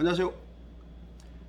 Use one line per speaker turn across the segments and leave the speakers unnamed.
안녕하세요.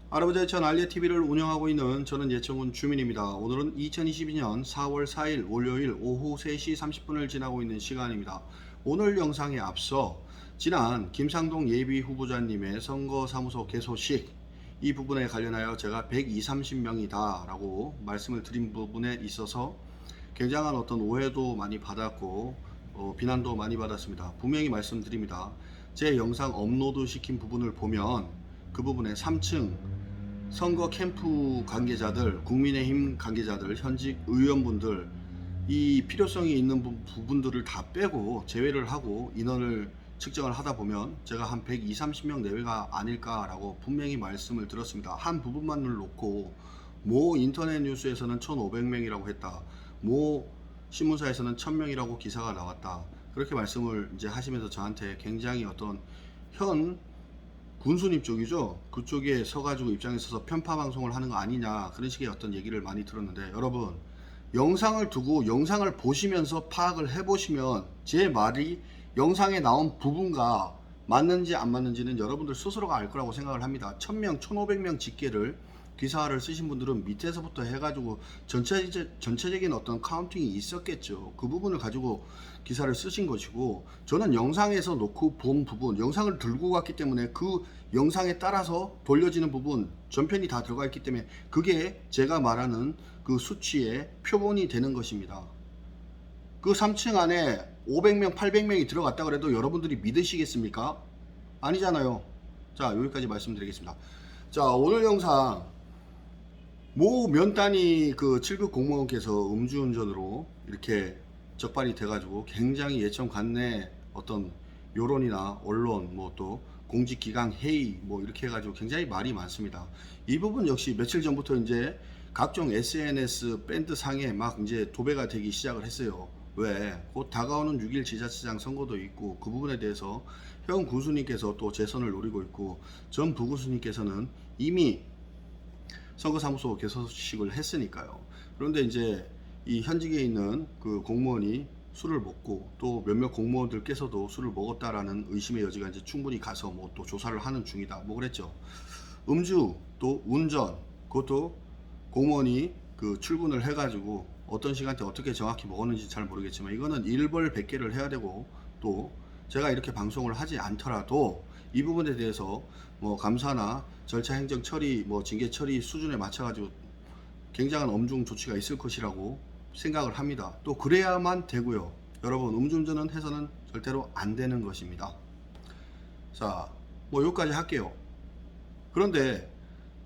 할아버지 예천 알리TV를 운영하고 있는 저는 예천군 주민입니다. 오늘은 2022년 4월 4일 월요일 오후 3시 30분을 지나고 있는 시간입니다. 오늘 영상에 앞서 지난 김상동 예비 후보자님의 선거사무소 개소식 이 부분에 관련하여 제가 120, 30명이다 라고 말씀을 드린 부분에 있어서 굉장한 어떤 오해도 많이 받았고 비난도 많이 받았습니다. 분명히 말씀드립니다. 제 영상 업로드 시킨 부분을 보면 그 부분에 3층 선거 캠프 관계자들, 국민의힘 관계자들, 현직 의원분들 이 필요성이 있는 부분들을 다 빼고 제외를 하고 인원을 측정을 하다 보면 제가 한 120, 30명 내외가 아닐까라고 분명히 말씀을 드렸습니다. 한 부분만을 놓고 모 인터넷 뉴스에서는 1,500명이라고 했다. 모 신문사에서는 1,000명이라고 기사가 나왔다. 그렇게 말씀을 이제 하시면서 저한테 굉장히 어떤 현 군수님 쪽이죠. 그쪽에 서가지고 입장에 서서 편파 방송을 하는 거 아니냐 그런 식의 어떤 얘기를 많이 들었는데, 여러분 영상을 두고 영상을 보시면서 파악을 해보시면 제 말이 영상에 나온 부분과 맞는지 안 맞는지는 여러분들 스스로가 알 거라고 생각을 합니다. 1000명, 1500명 집계를 기사를 쓰신 분들은 밑에서부터 해가지고 전체적인 어떤 카운팅이 있었겠죠. 그 부분을 가지고 기사를 쓰신 것이고, 저는 영상에서 놓고 본 부분, 영상을 들고 갔기 때문에 그 영상에 따라서 돌려지는 부분 전편이 다 들어가 있기 때문에 그게 제가 말하는 그 수치의 표본이 되는 것입니다. 그 3층 안에 500명, 800명이 들어갔다 그래도 여러분들이 믿으시겠습니까? 아니잖아요. 자, 여기까지 말씀드리겠습니다. 자, 오늘 영상 모 면단위 그 7급 공무원께서 음주운전으로 이렇게 적발이 돼가지고 굉장히 예천 관내 어떤 여론이나 언론 뭐 또 공직기강 회의 뭐 이렇게 해가지고 굉장히 말이 많습니다. 이 부분 역시 며칠 전부터 이제 각종 SNS 밴드 상에 막 이제 도배가 되기 시작을 했어요. 왜? 곧 다가오는 6일 지자체장 선거도 있고 그 부분에 대해서 현 군수님께서 또 재선을 노리고 있고 전 부군수님께서는 이미 선거사무소 개소식을 했으니까요. 그런데 이제 이 현직에 있는 그 공무원이 술을 먹고 또 몇몇 공무원들께서도 술을 먹었다라는 의심의 여지가 이제 충분히 가서 뭐 또 조사를 하는 중이다 뭐 그랬죠. 음주 또 운전 그것도 공무원이 그 출근을 해가지고 어떤 시간대 어떻게 정확히 먹었는지 잘 모르겠지만 이거는 일벌백계를 해야 되고, 또 제가 이렇게 방송을 하지 않더라도 이 부분에 대해서 뭐 감사나 절차 행정 처리 뭐 징계 처리 수준에 맞춰 가지고 굉장한 엄중 조치가 있을 것이라고 생각을 합니다. 또 그래야만 되고요. 여러분 음주운전은 해서는 절대로 안 되는 것입니다. 자, 뭐 여기까지 할게요. 그런데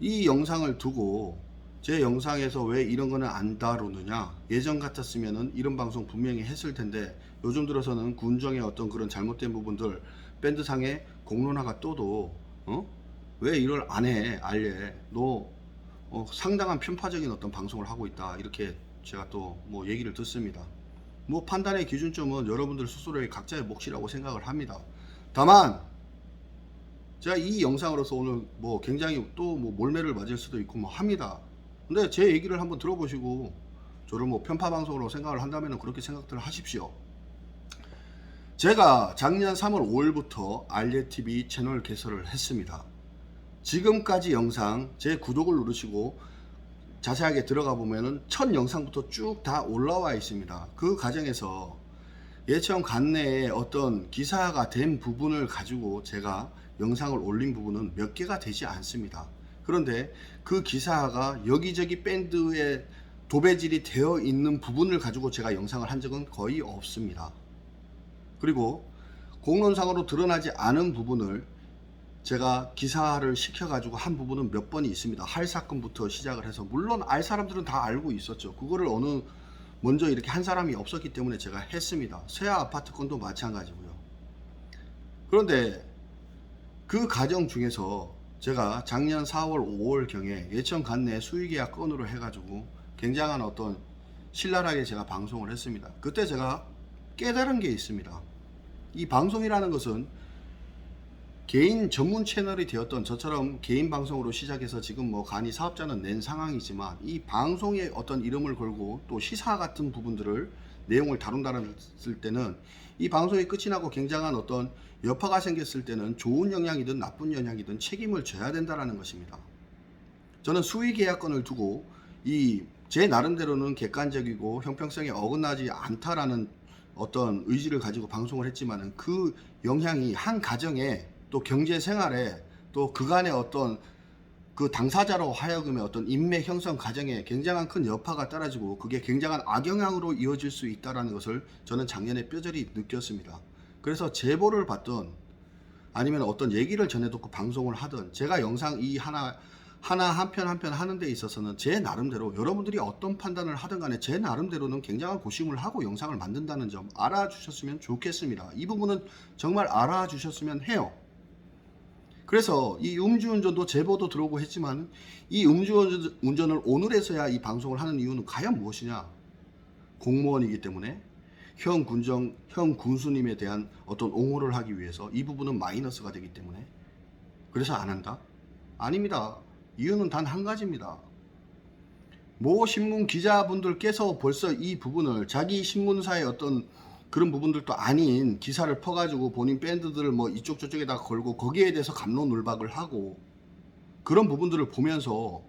이 영상을 두고 제 영상에서 왜 이런 거는 안 다루느냐, 예전 같았으면은 이런 방송 분명히 했을 텐데 요즘 들어서는 군정의 어떤 그런 잘못된 부분들 밴드상에 공론화가 떠도 왜 이걸 안 해, 알래, 너 상당한 편파적인 어떤 방송을 하고 있다 이렇게 제가 또 뭐 얘기를 듣습니다. 뭐 판단의 기준점은 여러분들 스스로의 각자의 몫이라고 생각을 합니다. 다만 제가 이 영상으로서 오늘 뭐 굉장히 또 뭐 몰매를 맞을 수도 있고 뭐 합니다. 근데 제 얘기를 한번 들어보시고 저를 뭐 편파 방송으로 생각을 한다면 그렇게 생각들 하십시오. 제가 작년 3월 5일부터 알리TV 채널 개설을 했습니다. 지금까지 영상 제 구독을 누르시고 자세하게 들어가 보면은 첫 영상부터 쭉 다 올라와 있습니다. 그 과정에서 예천 관내에 어떤 기사가 된 부분을 가지고 제가 영상을 올린 부분은 몇 개가 되지 않습니다. 그런데 그 기사가 여기저기 밴드에 도배질이 되어 있는 부분을 가지고 제가 영상을 한 적은 거의 없습니다. 그리고 공론상으로 드러나지 않은 부분을 제가 기사를 시켜가지고 한 부분은 몇 번이 있습니다. 할 사건부터 시작을 해서, 물론 알 사람들은 다 알고 있었죠. 그거를 먼저 이렇게 한 사람이 없었기 때문에 제가 했습니다. 세아 아파트 건도 마찬가지고요. 그런데 그 과정 중에서 제가 작년 4월 5월경에 예천 관내 수의계약 건으로 해가지고 굉장한 어떤 신랄하게 제가 방송을 했습니다. 그때 제가 깨달은 게 있습니다. 이 방송이라는 것은 개인 전문 채널이 되었던 저처럼 개인 방송으로 시작해서 지금 뭐 간이 사업자는 낸 상황이지만, 이 방송에 어떤 이름을 걸고 또 시사 같은 부분들을 내용을 다룬다는 했을 때는 이 방송이 끝이 나고 굉장한 어떤 여파가 생겼을 때는 좋은 영향이든 나쁜 영향이든 책임을 져야 된다는 것입니다. 저는 수의 계약권을 두고 제 나름대로는 객관적이고 형평성에 어긋나지 않다라는 어떤 의지를 가지고 방송을 했지만은 그 영향이 한 가정에 또 경제 생활에 또 그간의 어떤 그 당사자로 하여금의 어떤 인맥 형성 과정에 굉장한 큰 여파가 떨어지고 그게 굉장한 악영향으로 이어질 수 있다는 것을 저는 작년에 뼈저리 느꼈습니다. 그래서 제보를 받든 아니면 어떤 얘기를 전해듣고 방송을 하든 제가 영상 이 하나 한 편 하는 데 있어서는 제 나름대로 여러분들이 어떤 판단을 하든 간에 제 나름대로는 굉장한 고심을 하고 영상을 만든다는 점 알아주셨으면 좋겠습니다. 이 부분은 정말 알아주셨으면 해요. 그래서 이 음주운전도 제보도 들어오고 했지만 이 음주운전을 오늘에서야 이 방송을 하는 이유는 과연 무엇이냐? 공무원이기 때문에 형 군수님에 대한 어떤 옹호를 하기 위해서 이 부분은 마이너스가 되기 때문에 그래서 안 한다? 아닙니다. 이유는 단 한 가지입니다. 모 신문 기자분들께서 벌써 이 부분을 자기 신문사의 어떤 그런 부분들도 아닌 기사를 퍼가지고 본인 밴드들을 뭐 이쪽 저쪽에다 걸고 거기에 대해서 갑론을박을 하고 그런 부분들을 보면서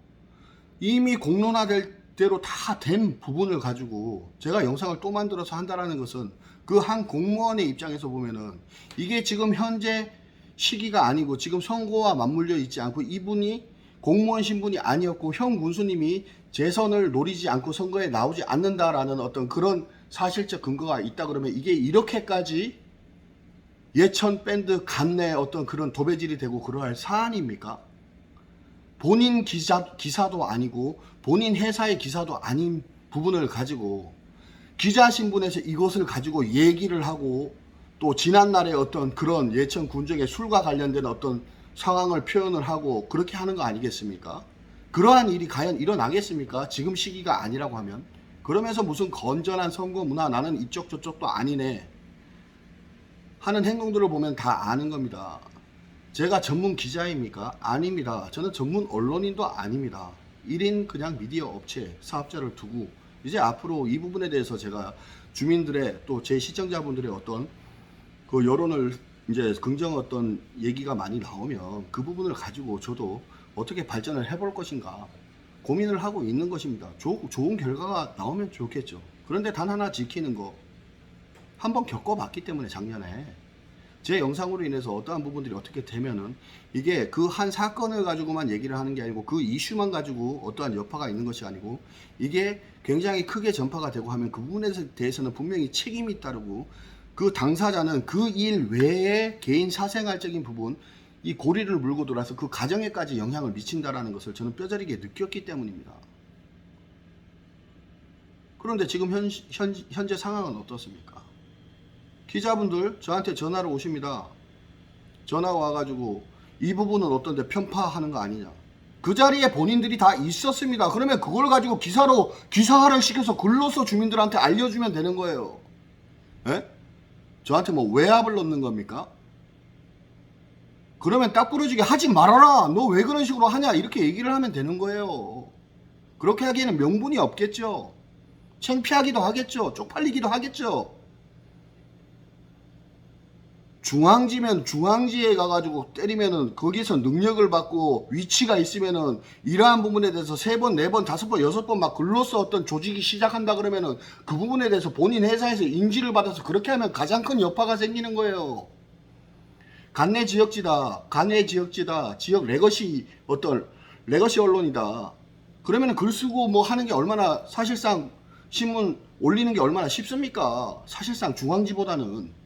이미 공론화될 대로 다 된 부분을 가지고 제가 영상을 또 만들어서 한다라는 것은 그 한 공무원의 입장에서 보면은 이게 지금 현재 시기가 아니고 지금 선거와 맞물려 있지 않고 이분이 공무원 신분이 아니었고 형 군수님이 재선을 노리지 않고 선거에 나오지 않는다라는 어떤 그런 사실적 근거가 있다 그러면 이게 이렇게까지 예천 밴드 간내 어떤 그런 도배질이 되고 그러할 사안입니까? 본인 기사도 아니고 본인 회사의 기사도 아닌 부분을 가지고 기자 신분에서 이것을 가지고 얘기를 하고 또 지난날의 어떤 그런 예천 군정의 술과 관련된 어떤 상황을 표현을 하고 그렇게 하는 거 아니겠습니까? 그러한 일이 과연 일어나겠습니까? 지금 시기가 아니라고 하면. 그러면서 무슨 건전한 선거 문화 나는 이쪽 저쪽도 아니네 하는 행동들을 보면 다 아는 겁니다. 제가 전문 기자입니까? 아닙니다. 저는 전문 언론인도 아닙니다. 1인 그냥 미디어 업체 사업자를 두고 이제 앞으로 이 부분에 대해서 제가 주민들의 또 제 시청자분들의 어떤 그 여론을 이제 긍정 어떤 얘기가 많이 나오면 그 부분을 가지고 저도 어떻게 발전을 해볼 것인가 고민을 하고 있는 것입니다. 좋은 결과가 나오면 좋겠죠. 그런데 단 하나 지키는 거 한번 겪어봤기 때문에 작년에 제 영상으로 인해서 어떠한 부분들이 어떻게 되면은 이게 그 한 사건을 가지고만 얘기를 하는 게 아니고 그 이슈만 가지고 어떠한 여파가 있는 것이 아니고 이게 굉장히 크게 전파가 되고 하면 그 부분에 대해서는 분명히 책임이 따르고 그 당사자는 그 일 외에 개인 사생활적인 부분 이 고리를 물고 돌아서 그 가정에까지 영향을 미친다라는 것을 저는 뼈저리게 느꼈기 때문입니다. 그런데 지금 현재 상황은 어떻습니까? 기자분들 저한테 전화로 오십니다. 전화가 와가지고 이 부분은 어떤데 편파하는 거 아니냐. 그 자리에 본인들이 다 있었습니다. 그러면 그걸 가지고 기사화를 시켜서 글로써 주민들한테 알려주면 되는 거예요. 에? 저한테 뭐 외압을 넣는 겁니까? 그러면 딱 부러지게 하지 말아라. 너 왜 그런 식으로 하냐. 이렇게 얘기를 하면 되는 거예요. 그렇게 하기에는 명분이 없겠죠. 창피하기도 하겠죠. 쪽팔리기도 하겠죠. 중앙지면 중앙지에 가가지고 때리면은 거기서 능력을 받고 위치가 있으면은 이러한 부분에 대해서 3번, 4번, 5번, 6번 막 글로써 어떤 조직이 시작한다 그러면은 그 부분에 대해서 본인 회사에서 인지를 받아서 그렇게 하면 가장 큰 여파가 생기는 거예요. 간내 지역지다. 지역 레거시 어떤 레거시 언론이다. 그러면은 글 쓰고 뭐 하는 게 얼마나 사실상 신문 올리는 게 얼마나 쉽습니까? 사실상 중앙지보다는.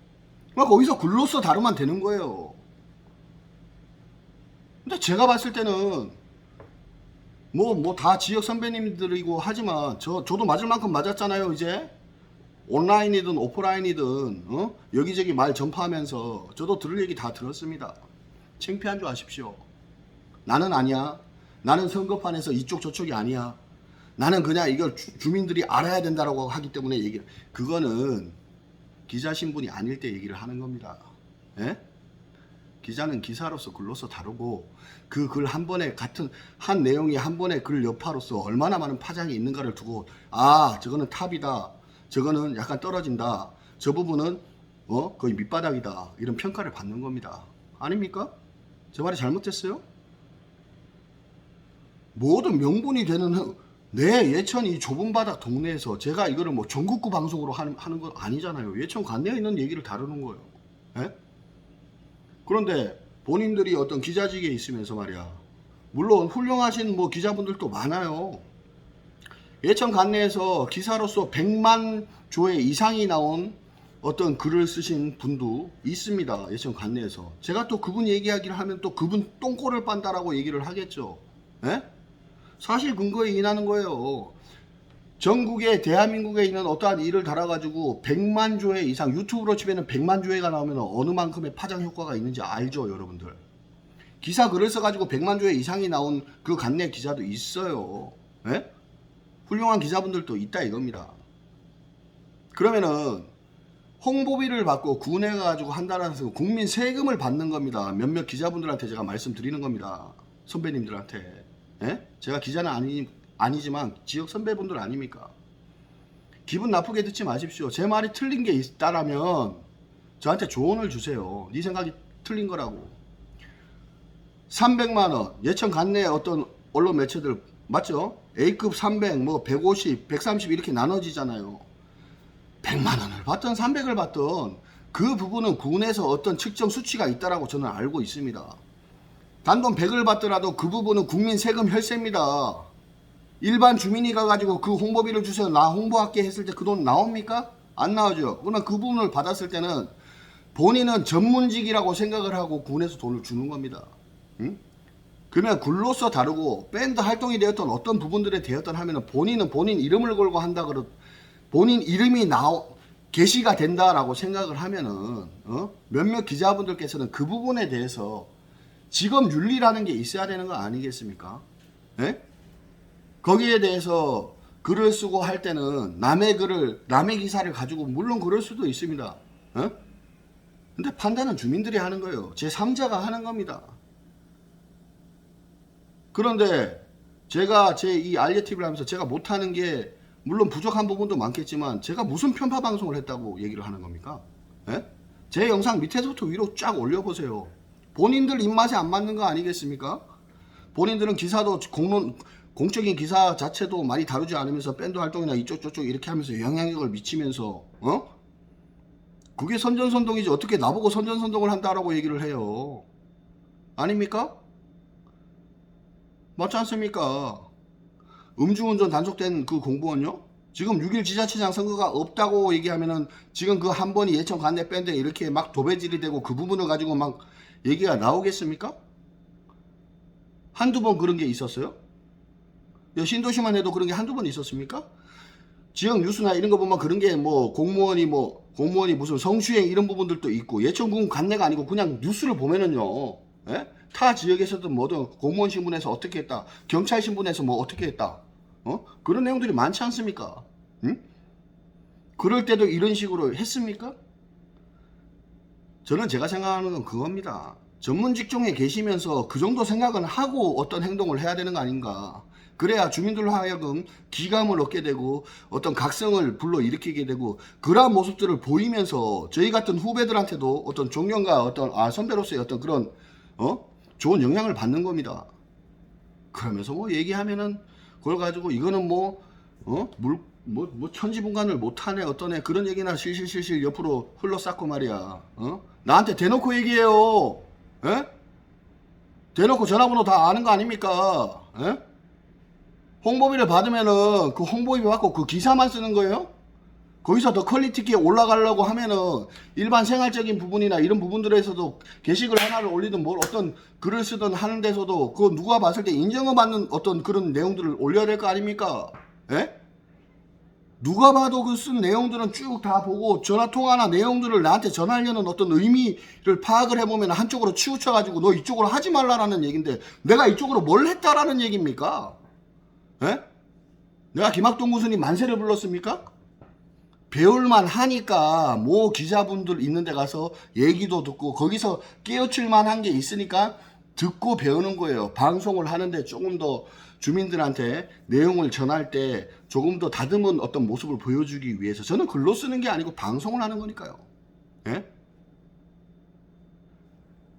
거기서 글로써 다루면 되는 거예요. 근데 제가 봤을 때는 뭐 다 지역 선배님들이고 하지만 저도 맞을 만큼 맞았잖아요. 이제 온라인이든 오프라인이든 여기저기 말 전파하면서 저도 들을 얘기 다 들었습니다. 창피한 줄 아십시오. 나는 아니야. 나는 선거판에서 이쪽 저쪽이 아니야. 나는 그냥 이걸 주민들이 알아야 된다라고 하기 때문에 얘기를. 그거는 기자 신분이 아닐 때 얘기를 하는 겁니다. 예? 기자는 기사로서 글로서 다루고 그 글 한 번에 같은 한 내용이 한 번의 글 여파로서 얼마나 많은 파장이 있는가를 두고 아 저거는 탑이다. 저거는 약간 떨어진다. 저 부분은 거의 밑바닥이다 이런 평가를 받는 겁니다. 아닙니까? 제 말이 잘못됐어요? 모든 명분이 되는 내 예천 이 좁은 바닥 동네에서 제가 이거를 뭐 전국구 방송으로 하는 건 아니잖아요. 예천 관내에 있는 얘기를 다루는 거예요. 예? 그런데 본인들이 어떤 기자직에 있으면서 말이야, 물론 훌륭하신 뭐 기자분들도 많아요. 예천 관내에서 기사로서 100만 조회 이상이 나온 어떤 글을 쓰신 분도 있습니다. 예천 관내에서. 제가 또 그분 얘기하기를 하면 또 그분 똥꼬를 빤다라고 얘기를 하겠죠. 예? 사실 근거에 인하는 거예요. 전국에 대한민국에 있는 어떠한 일을 달아가지고 100만 조회 이상, 유튜브로 치면 100만 조회가 나오면 어느 만큼의 파장 효과가 있는지 알죠, 여러분들. 기사 글을 써가지고 100만 조회 이상이 나온 그 관내 기자도 있어요. 예? 훌륭한 기자분들도 있다 이겁니다. 그러면은 홍보비를 받고 군에 가지고 한다라서 국민 세금을 받는 겁니다. 몇몇 기자분들한테 제가 말씀드리는 겁니다. 선배님들한테. 예? 제가 기자는 아니지만 지역 선배분들 아닙니까? 기분 나쁘게 듣지 마십시오. 제 말이 틀린 게 있다라면 저한테 조언을 주세요. 네 생각이 틀린 거라고. 300만원 예천 관내 어떤 언론 매체들 맞죠? A급 300, 뭐 150, 130 이렇게 나눠지잖아요. 100만원을 받든 300을 받든 그 부분은 군에서 어떤 측정 수치가 있다라고 저는 알고 있습니다. 단돈 100을 받더라도 그 부분은 국민 세금 혈세입니다. 일반 주민이 가가지고 그 홍보비를 주세요, 나 홍보할게 했을 때 그 돈 나옵니까? 안 나오죠. 그러나 그 부분을 받았을 때는 본인은 전문직이라고 생각을 하고 군에서 돈을 주는 겁니다. 응? 그러면 글로서 다르고 밴드 활동이 되었던 어떤 부분들에 되었던 하면은 본인은 본인 이름을 걸고 한다 본인 이름이 게시가 된다라고 생각을 하면은 몇몇 기자분들께서는 그 부분에 대해서 직업 윤리라는 게 있어야 되는 거 아니겠습니까? 예? 거기에 대해서 글을 쓰고 할 때는 남의 기사를 가지고 물론 그럴 수도 있습니다. 근데 판단은 주민들이 하는 거예요. 제3자가 하는 겁니다. 그런데 제가 제 이 알리TV를 하면서 제가 못하는 게 물론 부족한 부분도 많겠지만 제가 무슨 편파 방송을 했다고 얘기를 하는 겁니까? 예? 제 영상 밑에서부터 위로 쫙 올려보세요. 본인들 입맛에 안 맞는 거 아니겠습니까? 본인들은 기사도 공적인 기사 자체도 많이 다루지 않으면서 밴드 활동이나 이쪽 저쪽 이렇게 하면서 영향력을 미치면서 그게 선전선동이지 어떻게 나보고 선전선동을 한다라고 얘기를 해요. 아닙니까? 맞지 않습니까? 음주운전 단속된 그 공무원요? 지금 6.1 지자체장 선거가 없다고 얘기하면은 지금 그 한 번이 예천 관내 밴드에 이렇게 막 도배질이 되고 그 부분을 가지고 막 얘기가 나오겠습니까? 한두 번 그런 게 있었어요? 신도시만 해도 그런 게 한두 번 있었습니까? 지역 뉴스나 이런 거 보면 그런 게 뭐 공무원이 무슨 성추행 이런 부분들도 있고 예천군 관내가 아니고 그냥 뉴스를 보면은요. 예? 타 지역에서든 뭐든 공무원 신분에서 어떻게 했다. 경찰 신분에서 뭐 어떻게 했다. 그런 내용들이 많지 않습니까? 응? 그럴 때도 이런 식으로 했습니까? 저는 제가 생각하는 건 그겁니다. 전문 직종에 계시면서 그 정도 생각은 하고 어떤 행동을 해야 되는 거 아닌가. 그래야 주민들로 하여금 기감을 얻게 되고 어떤 각성을 불러일으키게 되고 그러한 모습들을 보이면서 저희 같은 후배들한테도 어떤 존경과 어떤 선배로서의 어떤 그런 좋은 영향을 받는 겁니다. 그러면서 뭐 얘기하면은 그걸 가지고 이거는 뭐 천지분간을 못하네 어떠네 그런 얘기나 실실실실 옆으로 흘러쌌고 말이야. 나한테 대놓고 얘기해요. 에? 대놓고 전화번호 다 아는 거 아닙니까? 에? 홍보비를 받으면은 그 홍보비 받고 그 기사만 쓰는 거예요? 거기서 더 퀄리티 있게 올라가려고 하면은 일반 생활적인 부분이나 이런 부분들에서도 게시글 하나를 올리든 뭘 어떤 글을 쓰든 하는 데서도 그거 누가 봤을 때 인정을 받는 어떤 그런 내용들을 올려야 될 거 아닙니까? 에? 누가 봐도 그 쓴 내용들은 쭉 다 보고 전화통화나 내용들을 나한테 전하려는 어떤 의미를 파악을 해보면 한쪽으로 치우쳐가지고 너 이쪽으로 하지 말라라는 얘기인데 내가 이쪽으로 뭘 했다라는 얘기입니까? 에? 내가 김학동 군수님 만세를 불렀습니까? 배울만 하니까 뭐 기자분들 있는 데 가서 얘기도 듣고 거기서 깨우칠 만한 게 있으니까 듣고 배우는 거예요. 방송을 하는데 조금 더 주민들한테 내용을 전할 때 조금 더 다듬은 어떤 모습을 보여주기 위해서 저는 글로 쓰는 게 아니고 방송을 하는 거니까요. 예?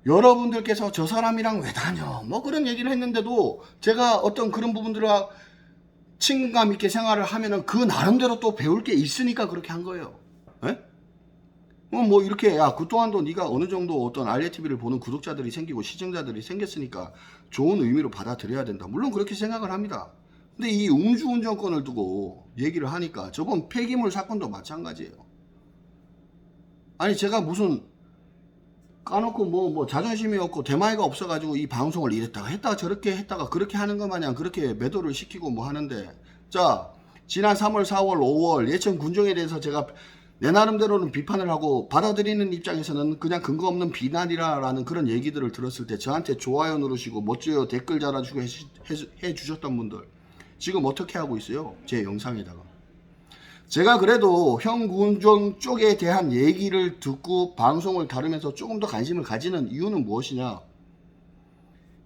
여러분들께서 저 사람이랑 왜 다녀? 뭐 그런 얘기를 했는데도 제가 어떤 그런 부분들과 친근감 있게 생활을 하면은 그 나름대로 또 배울 게 있으니까 그렇게 한 거예요. 예? 뭐 이렇게 야 그동안도 네가 어느 정도 어떤 알레TV를 보는 구독자들이 생기고 시청자들이 생겼으니까 좋은 의미로 받아들여야 된다. 물론 그렇게 생각을 합니다. 근데 이 음주운전권을 두고 얘기를 하니까 저번 폐기물 사건도 마찬가지예요. 아니 제가 무슨 까놓고 뭐 자존심이 없고 대마이가 없어가지고 이 방송을 이랬다가 했다가 저렇게 했다가 그렇게 하는 것 마냥 그렇게 매도를 시키고 뭐 하는데, 자 지난 3월 4월 5월 예천 군정에 대해서 제가 내 나름대로는 비판을 하고 받아들이는 입장에서는 그냥 근거 없는 비난이라는 그런 얘기들을 들었을 때 저한테 좋아요 누르시고 멋져요 댓글 달아주고 해주셨던 분들 지금 어떻게 하고 있어요? 제 영상에다가 제가 그래도 형 군정 쪽에 대한 얘기를 듣고 방송을 다루면서 조금 더 관심을 가지는 이유는 무엇이냐?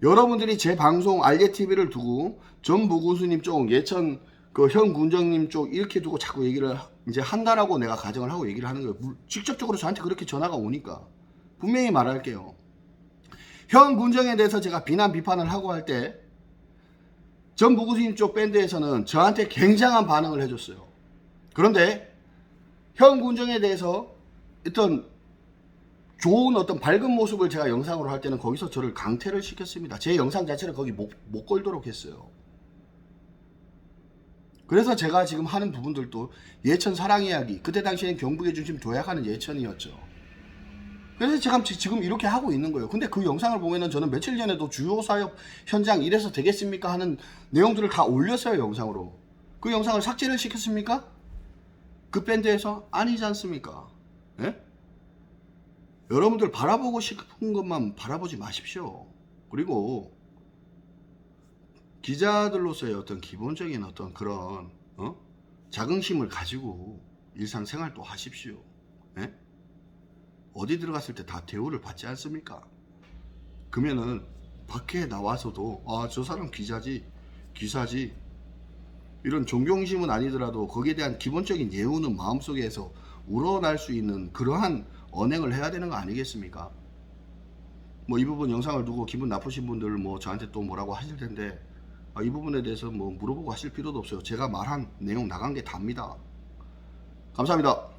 여러분들이 제 방송 알예TV를 두고 전부구수님 쪽, 예천 그 형 군정님 쪽 이렇게 두고 자꾸 얘기를 이제 한다라고 내가 가정을 하고 얘기를 하는 거예요. 직접적으로 저한테 그렇게 전화가 오니까 분명히 말할게요. 형 군정에 대해서 제가 비난 비판을 하고 할 때 전부구수님 쪽 밴드에서는 저한테 굉장한 반응을 해줬어요. 그런데 형 군정에 대해서 어떤 좋은 어떤 밝은 모습을 제가 영상으로 할 때는 거기서 저를 강퇴를 시켰습니다. 제 영상 자체를 거기 못 걸도록 했어요. 그래서 제가 지금 하는 부분들도 예천 사랑 이야기, 그때 당시에는 경북의 중심 도약하는 예천이었죠. 그래서 제가 지금 이렇게 하고 있는 거예요. 근데 그 영상을 보면은 저는 며칠 전에도 주요 사업 현장 이래서 되겠습니까 하는 내용들을 다 올렸어요, 영상으로. 그 영상을 삭제를 시켰습니까? 그 밴드에서? 아니지 않습니까? 예? 여러분들 바라보고 싶은 것만 바라보지 마십시오. 그리고 기자들로서의 어떤 기본적인 어떤 그런 자긍심을 가지고 일상생활도 하십시오. 예? 어디 들어갔을 때 다 대우를 받지 않습니까? 그러면은 밖에 나와서도 아, 저 사람 기자지, 기사지, 이런 존경심은 아니더라도 거기에 대한 기본적인 예우는 마음속에서 우러날 수 있는 그러한 언행을 해야 되는 거 아니겠습니까? 뭐 이 부분 영상을 두고 기분 나쁘신 분들 뭐 저한테 또 뭐라고 하실 텐데 이 부분에 대해서 뭐 물어보고 하실 필요도 없어요. 제가 말한 내용 나간 게 답니다. 감사합니다.